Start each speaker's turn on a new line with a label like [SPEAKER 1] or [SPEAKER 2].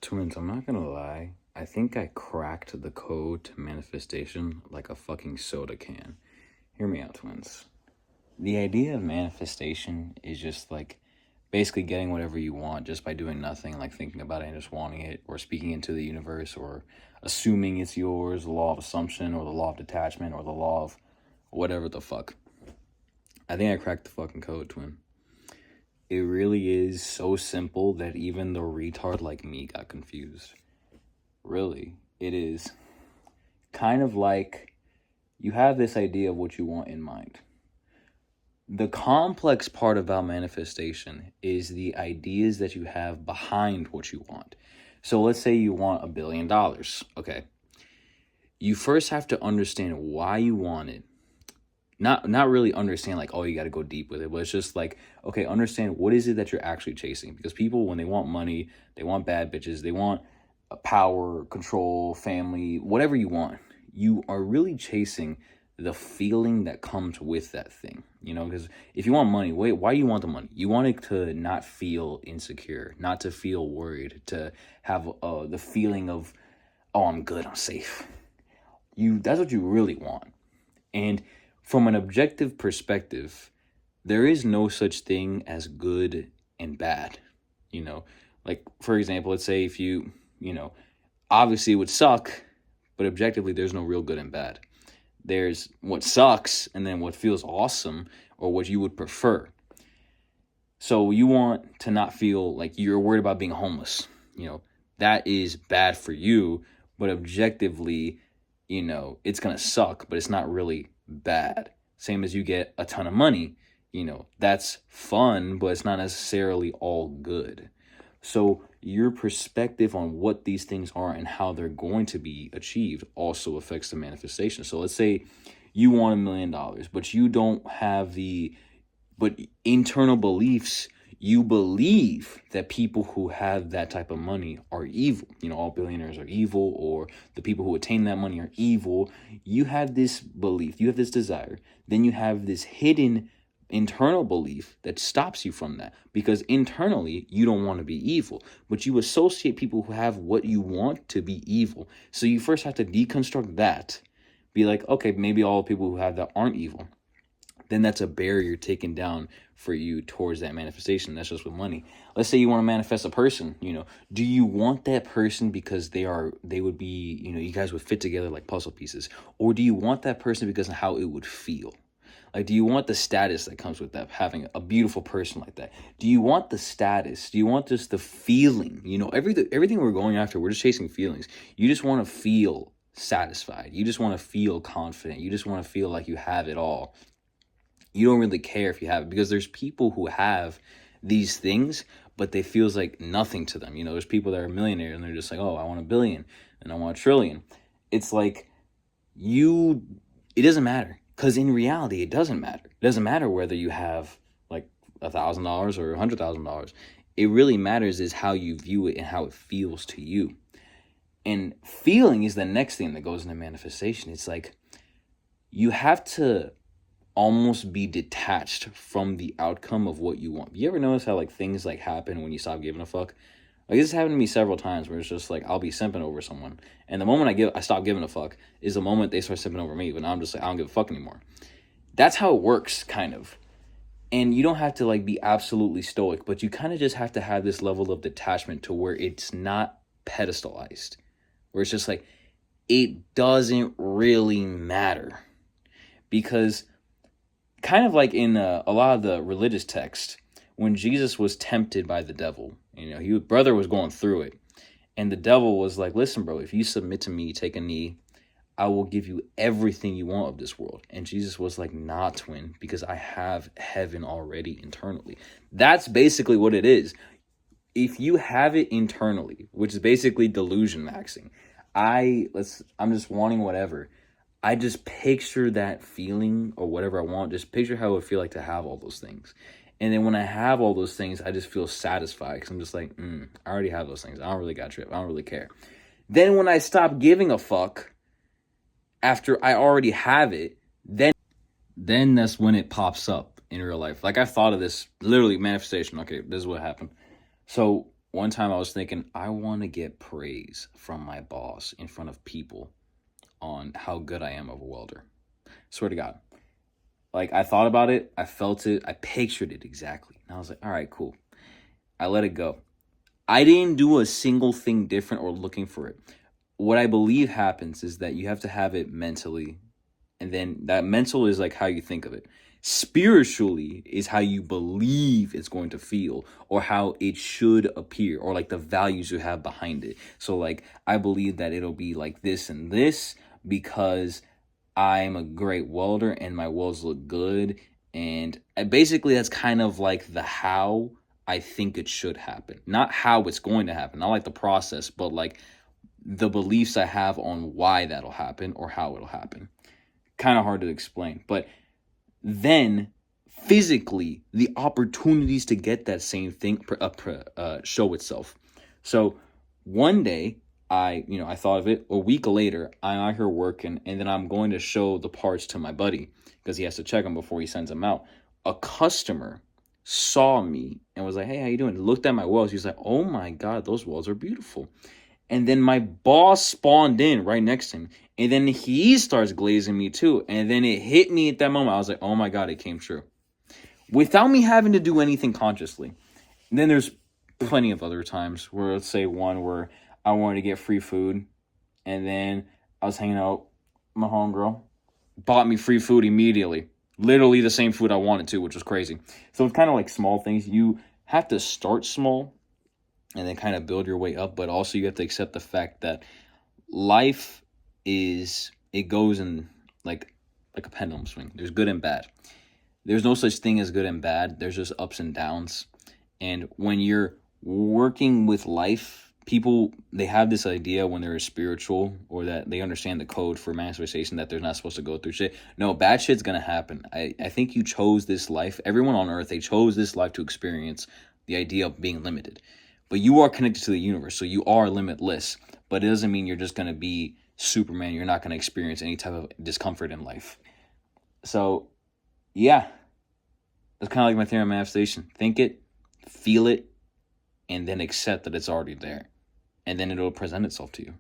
[SPEAKER 1] Twins, I'm not gonna lie. I think I cracked the code to manifestation like a fucking soda can. Hear me out, twins. The idea of manifestation is just like basically getting whatever you want just by doing nothing, like thinking about it and just wanting it, or speaking into the universe, or assuming it's yours, the law of assumption, or the law of detachment, or the law of whatever the fuck. I think I cracked the fucking code, twin. It really is so simple that even the retard like me got confused. Really, it is kind of like you have this idea of what you want in mind. The complex part about manifestation is the ideas that you have behind what you want. So let's say you want $1 billion. Okay. You first have to understand why you want it. Not really understand like, oh, you got to go deep with it, but it's just like, okay, understand what is it that you're actually chasing. Because people, when they want money, they want bad bitches, they want power, control, family, whatever you want, you are really chasing the feeling that comes with that thing, because if you want money, why do you want the money? You want it to not feel insecure, not to feel worried, to have the feeling of, oh, I'm good, I'm safe. That's what you really want. And from an objective perspective, there is no such thing as good and bad. Like, for example, let's say if obviously it would suck, but objectively there's no real good and bad. There's what sucks and then what feels awesome or what you would prefer. So you want to not feel like you're worried about being homeless. That is bad for you, but objectively, it's going to suck, but it's not really bad. Same as you get a ton of money, that's fun, but it's not necessarily all good. So your perspective on what these things are and how they're going to be achieved also affects the manifestation. So let's say you want $1 million, but you don't have but internal beliefs, you believe that people who have that type of money are evil. All billionaires are evil, or the people who attain that money are evil. You have this belief, you have this desire. Then you have this hidden internal belief that stops you from that, because internally you don't want to be evil, but you associate people who have what you want to be evil. So you first have to deconstruct that, be like, okay, maybe all people who have that aren't evil. Then that's a barrier taken down for you towards that manifestation. That's just with money. Let's say you want to manifest a person, do you want that person because they would be, you guys would fit together like puzzle pieces? Or do you want that person because of how it would feel? Like, do you want the status that comes with that, having a beautiful person like that? Do you want the status? Do you want just the feeling? Everything we're going after, we're just chasing feelings. You just want to feel satisfied. You just want to feel confident. You just want to feel like you have it all. You don't really care if you have it, because there's people who have these things, but they feels like nothing to them. There's people that are millionaires and they're just like, oh, I want $1 billion and I want $1 trillion. It's like it doesn't matter. Because in reality, it doesn't matter. It doesn't matter whether you have like $1,000 or $100,000. It really matters is how you view it and how it feels to you. And feeling is the next thing that goes into manifestation. It's like you have to almost be detached from the outcome of what you want. You ever notice how like things like happen when you stop giving a fuck? Like, this happened to me several times where it's just like I'll be simping over someone, and the moment I stop giving a fuck is the moment they start simping over me. But now I'm just like, I don't give a fuck anymore. That's how it works, kind of. And you don't have to like be absolutely stoic, but you kind of just have to have this level of detachment to where it's not pedestalized, where it's just like it doesn't really matter. Because kind of like in a lot of the religious texts, when Jesus was tempted by the devil, his brother was going through it. And the devil was like, listen, bro, if you submit to me, take a knee, I will give you everything you want of this world. And Jesus was like, nah, twin, because I have heaven already internally. That's basically what it is. If you have it internally, which is basically delusion maxing, I'm just wanting whatever. I just picture that feeling or whatever I want. Just picture how it would feel like to have all those things. And then when I have all those things, I just feel satisfied because I'm just like, I already have those things. I don't really got a trip. I don't really care. Then when I stop giving a fuck after I already have it, then that's when it pops up in real life. Like, I thought of this, literally manifestation. Okay, this is what happened. So one time I was thinking, I want to get praise from my boss in front of people on how good I am of a welder. Swear to God. Like, I thought about it, I felt it, I pictured it exactly. And I was like, all right, cool. I let it go. I didn't do a single thing different or looking for it. What I believe happens is that you have to have it mentally, and then that mental is like how you think of it. Spiritually is how you believe it's going to feel, or how it should appear, or like the values you have behind it. So like, I believe that it'll be like this and this because I'm a great welder and my welds look good. And basically, that's kind of like the how I think it should happen. Not how it's going to happen, not like the process, but like the beliefs I have on why that'll happen or how it'll happen. Kind of hard to explain. But then physically, the opportunities to get that same thing show itself. So one day, I thought of it. A week later, I'm out here working, and then I'm going to show the parts to my buddy because he has to check them before he sends them out. A customer saw me and was like, "Hey, how you doing?" Looked at my welds. He's like, "Oh my God, those welds are beautiful." And then my boss spawned in right next to him. And then he starts glazing me too. And then it hit me at that moment. I was like, oh my God, it came true. Without me having to do anything consciously. And then there's plenty of other times where, let's say one where I wanted to get free food. And then I was hanging out with my homegirl. Bought me free food immediately. Literally the same food I wanted to, which was crazy. So it's kind of like small things. You have to start small and then kind of build your way up, but also you have to accept the fact that life it goes in like a pendulum swing. There's good and bad. There's no such thing as good and bad. There's just ups and downs. And when you're working with life, people, they have this idea when they're spiritual or that they understand the code for manifestation that they're not supposed to go through shit. No, bad shit's gonna happen. I think you chose this life. Everyone on earth, they chose this life to experience the idea of being limited. But you are connected to the universe, so you are limitless. But it doesn't mean you're just going to be Superman. You're not going to experience any type of discomfort in life. So, yeah. That's kind of like my theory on manifestation. Think it, feel it, and then accept that it's already there. And then it'll present itself to you.